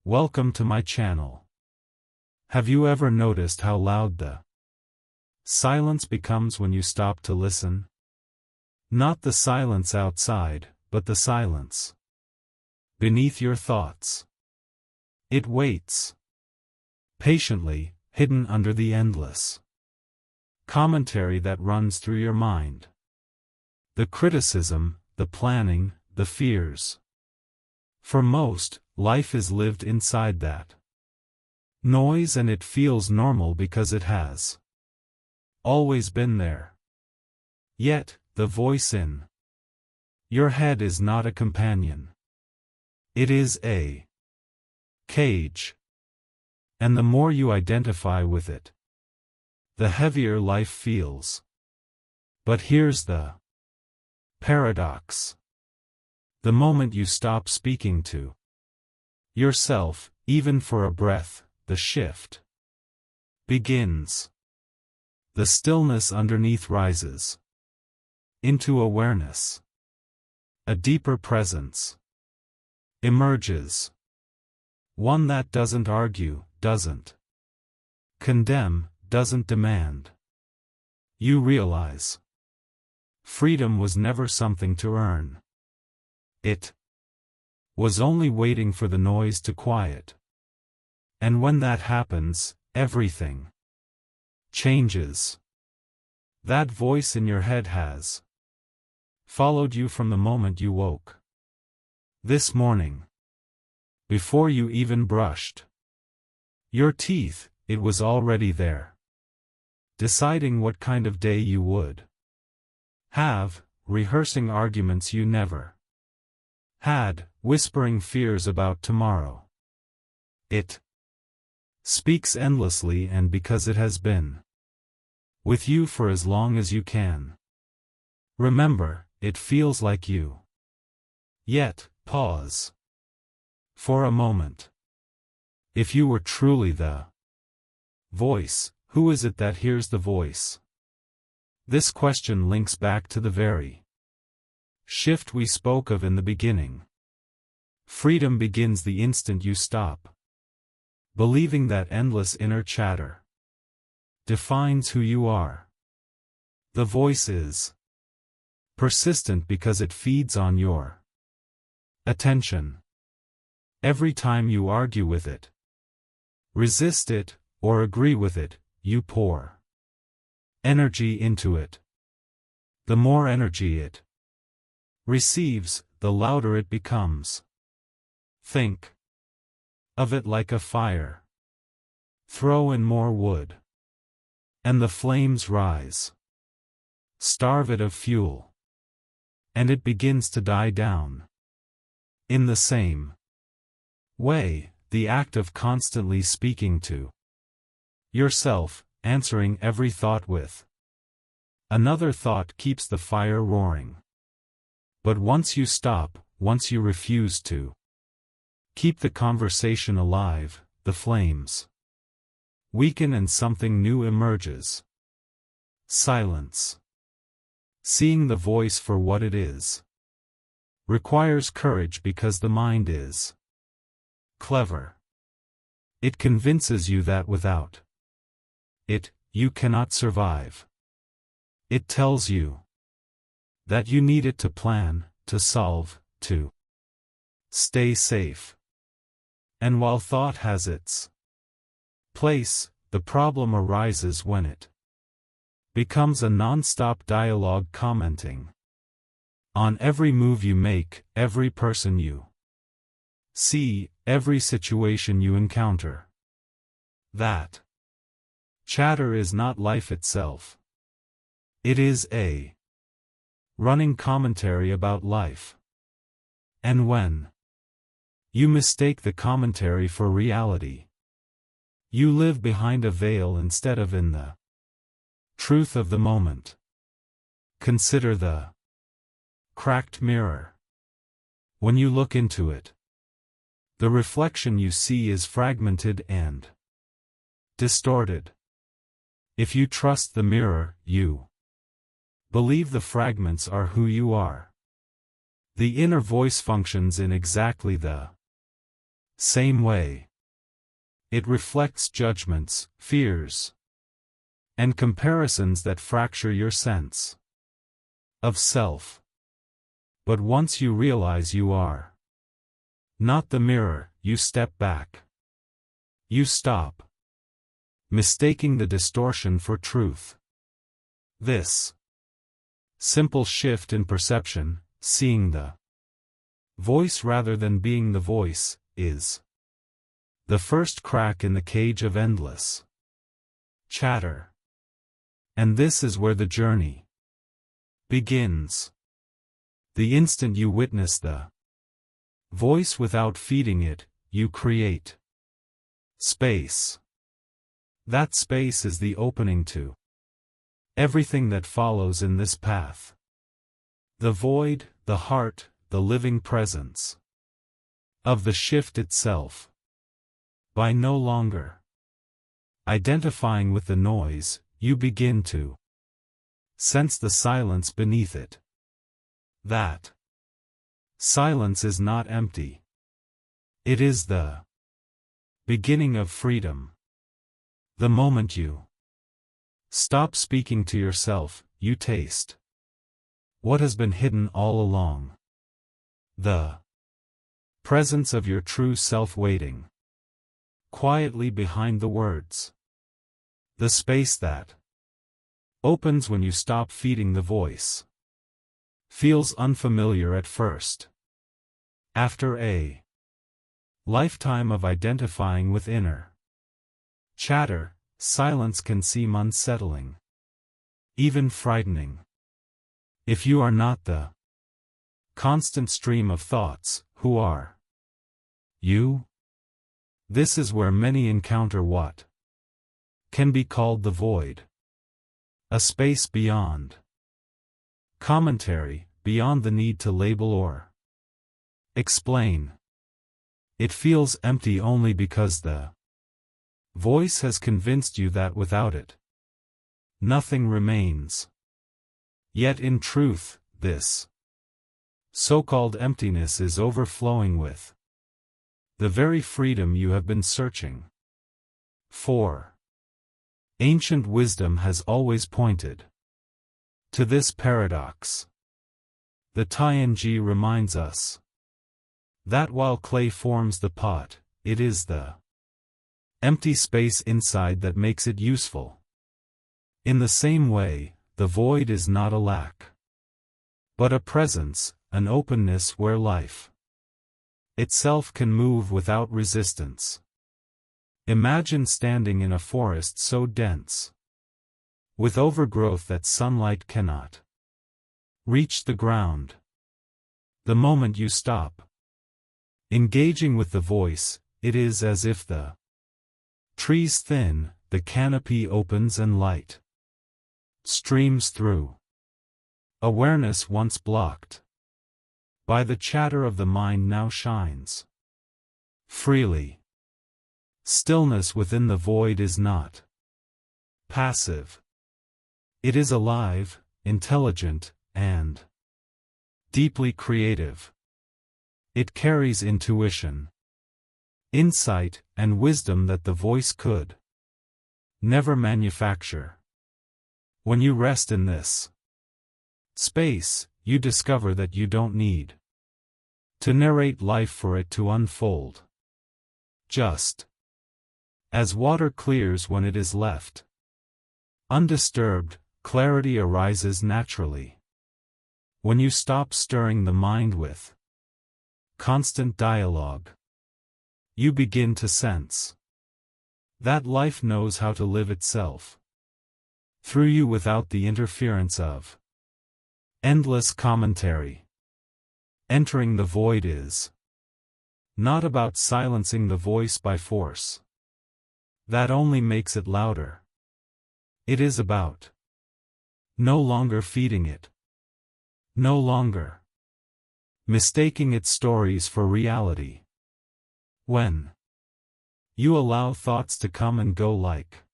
Welcome to my channel. Have you ever noticed how loud the silence becomes when you stop to listen? Not the silence outside, but the silence beneath your thoughts. It waits patiently, hidden under the endless commentary that runs through your mind. The criticism, the planning, the fears. For most, life is lived inside that noise, and it feels normal because it has always been there. Yet, the voice in your head is not a companion. It is a cage. And the more you identify with it, the heavier life feels. But here's the paradox. The moment you stop speaking to yourself, even for a breath, the shift begins. The stillness underneath rises into awareness. A deeper presence emerges. One that doesn't argue, doesn't condemn, doesn't demand. You realize freedom was never something to earn. It was only waiting for the noise to quiet. And when that happens, everything changes. That voice in your head has followed you from the moment you woke this morning. Before you even brushed your teeth, it was already there, deciding what kind of day you would have, rehearsing arguments you never had, whispering fears about tomorrow. It speaks endlessly, and because it has been with you for as long as you can remember, it feels like you. Yet, pause for a moment. If you were truly the voice, who is it that hears the voice? This question links back to the very shift we spoke of in the beginning. Freedom begins the instant you stop believing that endless inner chatter defines who you are. The voice is persistent because it feeds on your attention. Every time you argue with it, resist it, or agree with it, you pour energy into it. The more energy it receives, the louder it becomes. Think of it like a fire. Throw in more wood, and the flames rise. Starve it of fuel, and it begins to die down. In the same way, the act of constantly speaking to yourself, answering every thought with another thought, keeps the fire roaring. But once you stop, once you refuse to keep the conversation alive, the flames weaken and something new emerges. Silence. Seeing the voice for what it is requires courage, because the mind is clever. It convinces you that without it, you cannot survive. It tells you that you need it to plan, to solve, to stay safe. And while thought has its place, the problem arises when it becomes a non-stop dialogue, commenting on every move you make, every person you see, every situation you encounter. That chatter is not life itself. It is a running commentary about life. And when you mistake the commentary for reality, you live behind a veil instead of in the truth of the moment. Consider the cracked mirror. When you look into it, the reflection you see is fragmented and distorted. If you trust the mirror, you believe the fragments are who you are. The inner voice functions in exactly the same way. It reflects judgments, fears, and comparisons that fracture your sense of self. But once you realize you are not the mirror, you step back. You stop mistaking the distortion for truth. This simple shift in perception, seeing the voice rather than being the voice, is the first crack in the cage of endless chatter. And this is where the journey begins. The instant you witness the voice without feeding it, you create space. That space is the opening to everything that follows in this path. The void, the heart, the living presence of the shift itself. By no longer identifying with the noise, you begin to sense the silence beneath it. That silence is not empty. It is the beginning of freedom. The moment you stop speaking to yourself, you taste what has been hidden all along. The presence of your true self waiting quietly behind the words. The space that opens when you stop feeding the voice feels unfamiliar at first. After a lifetime of identifying with inner chatter, silence can seem unsettling, even frightening. If you are not the constant stream of thoughts, who are you? This is where many encounter what can be called the void. A space beyond commentary, beyond the need to label or explain. It feels empty only because the voice has convinced you that without it, nothing remains. Yet in truth, this so-called emptiness is overflowing with the very freedom you have been searching for. Ancient wisdom has always pointed to this paradox. The Tianji reminds us that while clay forms the pot, it is the empty space inside that makes it useful. In the same way, the void is not a lack, but a presence, an openness where life itself can move without resistance. Imagine standing in a forest so dense with overgrowth that sunlight cannot reach the ground. The moment you stop engaging with the voice, it is as if the trees thin, the canopy opens and light streams through. Awareness once blocked by the chatter of the mind now shines freely. Stillness within the void is not passive. It is alive, intelligent, and deeply creative. It carries intuition, insight, and wisdom that the voice could never manufacture. When you rest in this space, you discover that you don't need to narrate life for it to unfold. Just as water clears when it is left undisturbed, clarity arises naturally. When you stop stirring the mind with constant dialogue, you begin to sense that life knows how to live itself through you without the interference of endless commentary. Entering the void is not about silencing the voice by force. That only makes it louder. It is about no longer feeding it, no longer mistaking its stories for reality. When you allow thoughts to come and go like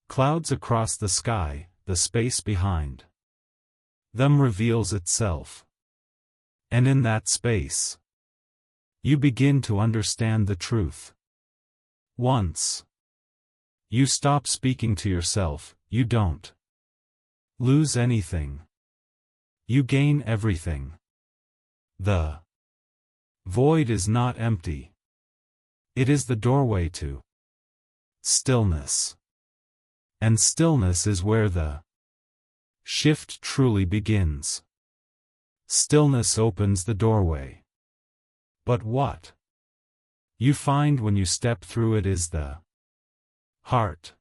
clouds across the sky, the space behind them reveals itself. And in that space, you begin to understand the truth. Once you stop speaking to yourself, you don't lose anything. You gain everything. The void is not empty. It is the doorway to stillness. And stillness is where the shift truly begins. Stillness opens the doorway. But what you find when you step through it is the heart,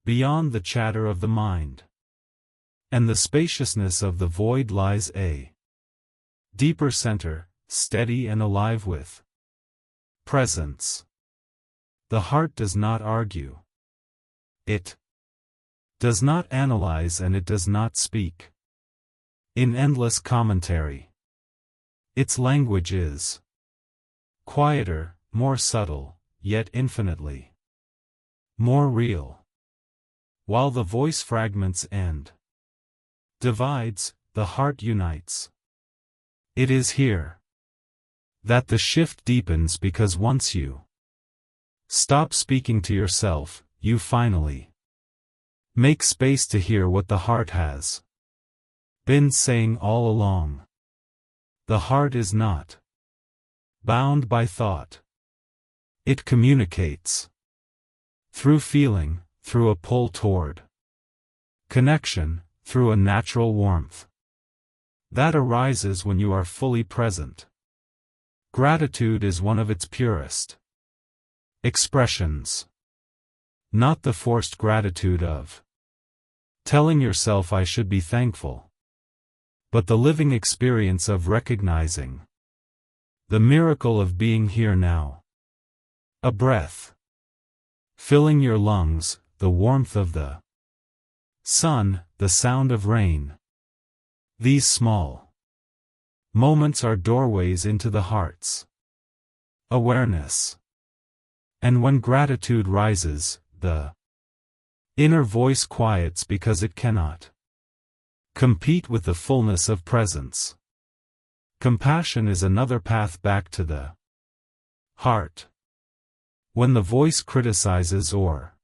beyond the chatter of the mind. And the spaciousness of the void lies a deeper center, steady and alive with presence. The heart does not argue. It does not analyze, and it does not speak in endless commentary. Its language is quieter, more subtle, yet infinitely more real. While the voice fragments and divides, the heart unites. It is here that the shift deepens, because once you stop speaking to yourself, you finally make space to hear what the heart has been saying all along. The heart is not bound by thought. It communicates through feeling, through a pull toward connection, through a natural warmth that arises when you are fully present. Gratitude is one of its purest expressions. Not the forced gratitude of telling yourself I should be thankful, but the living experience of recognizing the miracle of being here now. A breath filling your lungs, the warmth of the sun, the sound of rain. These small moments are doorways into the heart's awareness. And when gratitude rises, the inner voice quiets, because it cannot compete with the fullness of presence. Compassion is another path back to the heart. When the voice criticizes or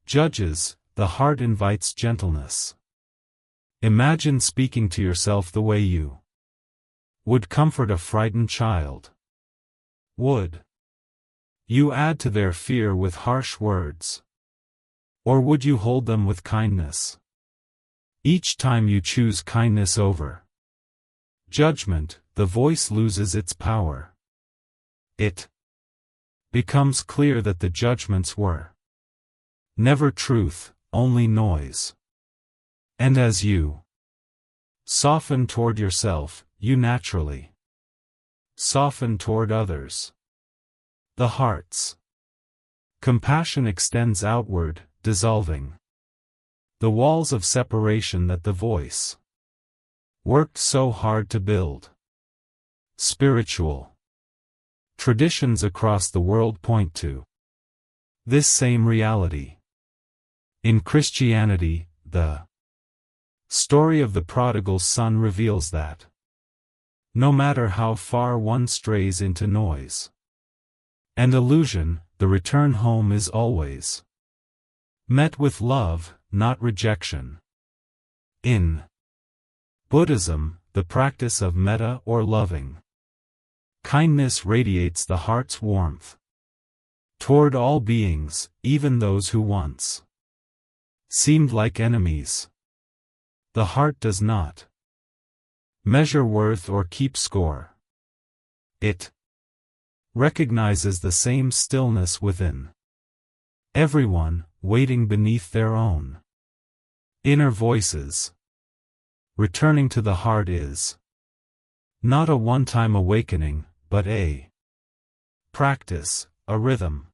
judges, the heart invites gentleness. Imagine speaking to yourself the way you would comfort a frightened child. Would you add to their fear with harsh words? Or would you hold them with kindness? Each time you choose kindness over judgment, the voice loses its power. It becomes clear that the judgments were never truth, only noise. And as you soften toward yourself, you naturally soften toward others. The heart's compassion extends outward, dissolving the walls of separation that the voice worked so hard to build. Spiritual traditions across the world point to this same reality. In Christianity, the story of the prodigal son reveals that no matter how far one strays into noise and illusion, the return home is always met with love, not rejection. In Buddhism, the practice of metta or loving kindness radiates the heart's warmth toward all beings, even those who once seemed like enemies. The heart does not measure worth or keep score. It recognizes the same stillness within everyone, waiting beneath their own inner voices. Returning to the heart is not a one-time awakening, but a practice, a rhythm.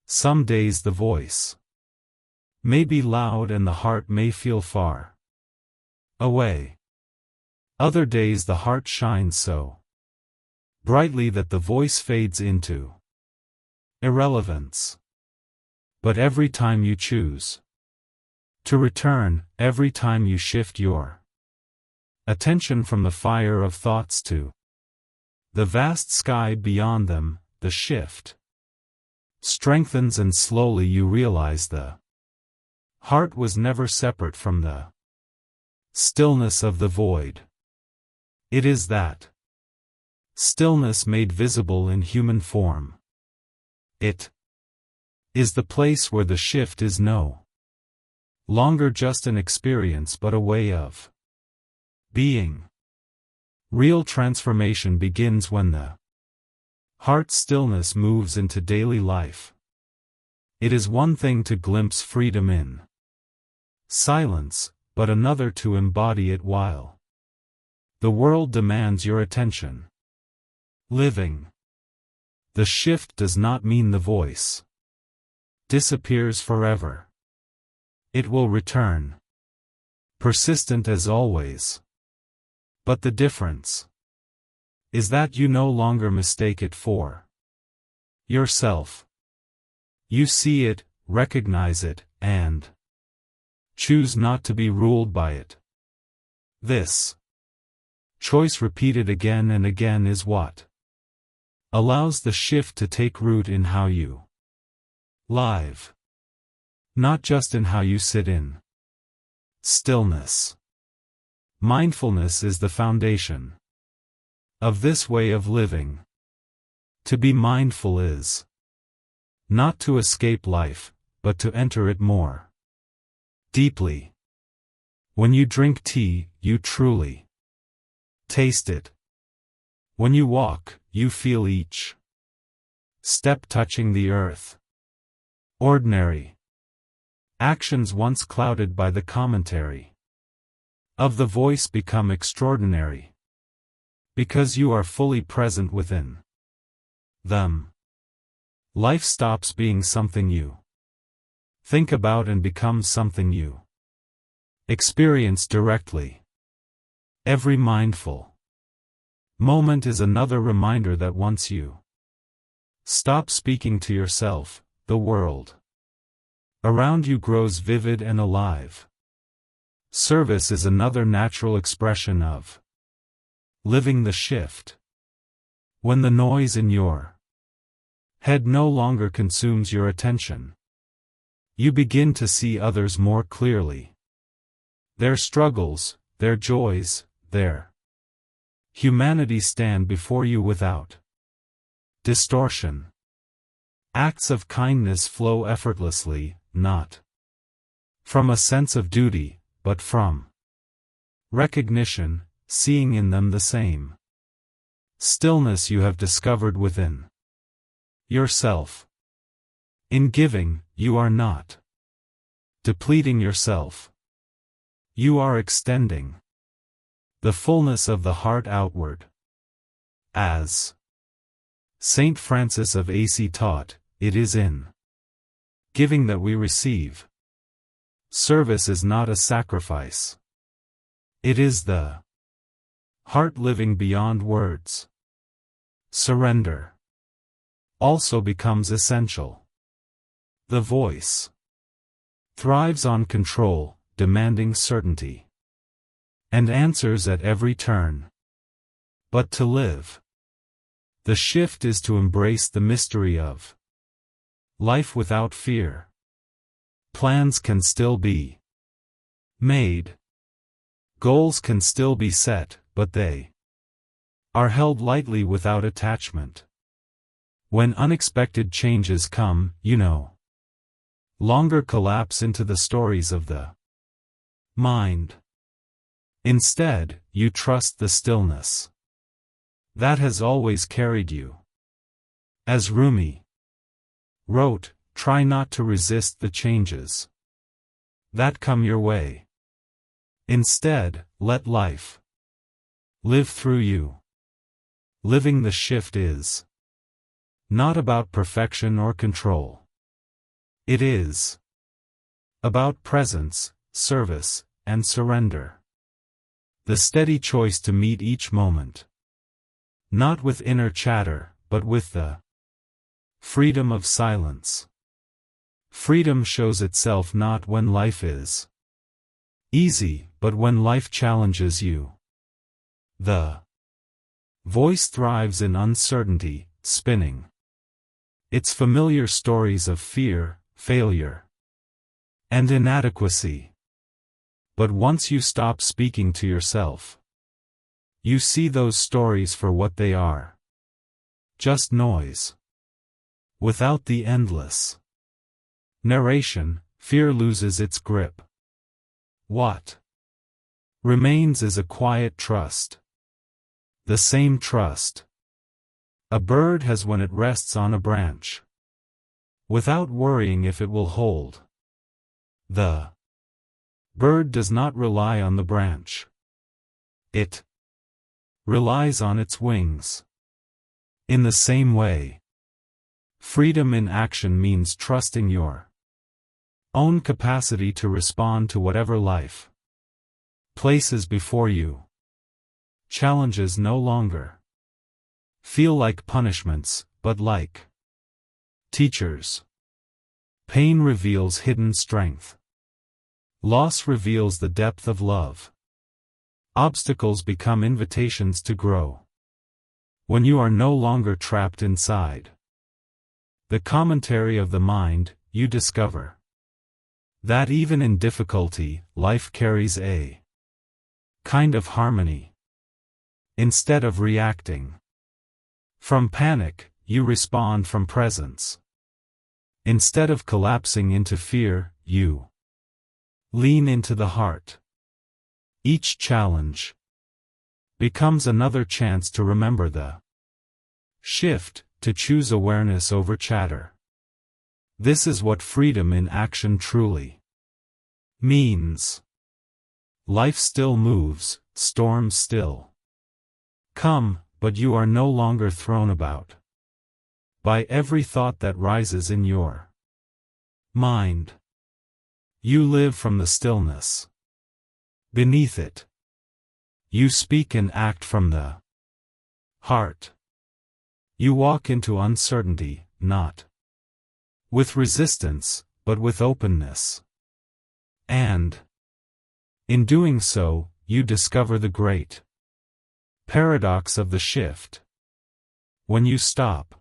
Some days the voice may be loud and the heart may feel far away. Other days the heart shines so brightly that the voice fades into irrelevance. But every time you choose to return, every time you shift your attention from the fire of thoughts to The vast sky beyond them, the shift strengthens, and slowly you realize the heart was never separate from the stillness of the void. It is that stillness made visible in human form. It is the place where the shift is no longer just an experience but a way of being. Real transformation begins when the heart stillness moves into daily life. It is one thing to glimpse freedom in silence, but another to embody it while the world demands your attention. Living the shift does not mean the voice disappears forever. It will return, persistent as always. But the difference is that you no longer mistake it for yourself. You see it, recognize it, and choose not to be ruled by it. This choice, repeated again and again, is what allows the shift to take root in how you live, not just in how you sit in stillness. Mindfulness is the foundation of this way of living. To be mindful is not to escape life, but to enter it more deeply. When you drink tea, you truly taste it. When you walk, you feel each step touching the earth. Ordinary actions once clouded by the commentary of the voice become extraordinary because you are fully present within them. Life stops being something you think about and becomes something you experience directly. Every mindful moment is another reminder that once you stop speaking to yourself, the world around you grows vivid and alive. Service is another natural expression of living the shift. When the noise in your head no longer consumes your attention, you begin to see others more clearly. Their struggles, their joys, their humanity stand before you without distortion. Acts of kindness flow effortlessly, not from a sense of duty, but from recognition, seeing in them the same stillness you have discovered within yourself. In giving, you are not depleting yourself. You are extending the fullness of the heart outward. As Saint Francis of Assisi taught, it is in giving that we receive. Service is not a sacrifice. It is the heart living beyond words. Surrender also becomes essential. The voice thrives on control, demanding certainty and answers at every turn. But to live the shift is to embrace the mystery of life without fear. Plans can still be made. Goals can still be set, but they are held lightly without attachment. When unexpected changes come, you no longer collapse into the stories of the mind. Instead, you trust the stillness that has always carried you. As Rumi wrote, try not to resist the changes that come your way. Instead, let life live through you. Living the shift is not about perfection or control. It is about presence, service, and surrender. The steady choice to meet each moment, not with inner chatter, but with the freedom of silence. Freedom shows itself not when life is easy, but when life challenges you. The Voice thrives in uncertainty, spinning its familiar stories of fear, failure, and inadequacy. But once you stop speaking to yourself, you see those stories for what they are. Just noise. Without the endless narration, fear loses its grip. What remains is a quiet trust. The same trust a bird has when it rests on a branch, without worrying if it will hold. The bird does not rely on the branch. It relies on its wings. In the same way, freedom in action means trusting your own capacity to respond to whatever life places before you. Challenges no longer feel like punishments, but like teachers. Pain reveals hidden strength. Loss reveals the depth of love. Obstacles become invitations to grow. When you are no longer trapped inside the commentary of the mind, you discover that even in difficulty, life carries a kind of harmony. Instead of reacting from panic, you respond from presence. Instead of collapsing into fear, you lean into the heart. Each challenge becomes another chance to remember the shift, to choose awareness over chatter. This is what freedom in action truly means. Life still moves, storms still come, but you are no longer thrown about by every thought that rises in your mind. You live from the stillness beneath it. You speak and act from the heart. You walk into uncertainty, not with resistance, but with openness. And in doing so, you discover the great paradox of the shift. When you stop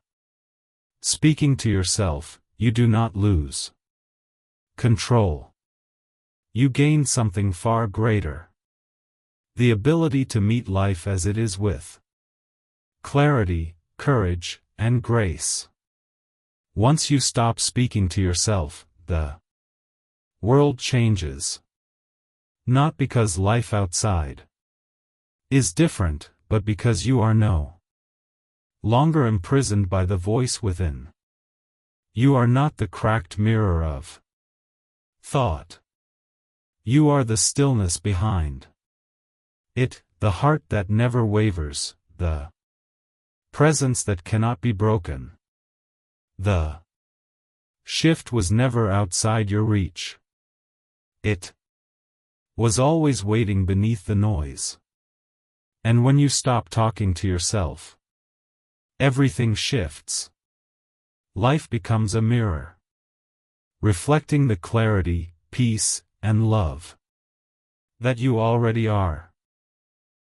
speaking to yourself, you do not lose control. You gain something far greater. The ability to meet life as it is with clarity, courage, and grace. Once you stop speaking to yourself, the world changes. Not because life outside is different, but because you are no longer imprisoned by the voice within. You are not the cracked mirror of thought. You are the stillness behind it, the heart that never wavers, the presence that cannot be broken. The shift was never outside your reach. It was always waiting beneath the noise. And when you stop talking to yourself, everything shifts. Life becomes a mirror, reflecting the clarity, peace, and love that you already are.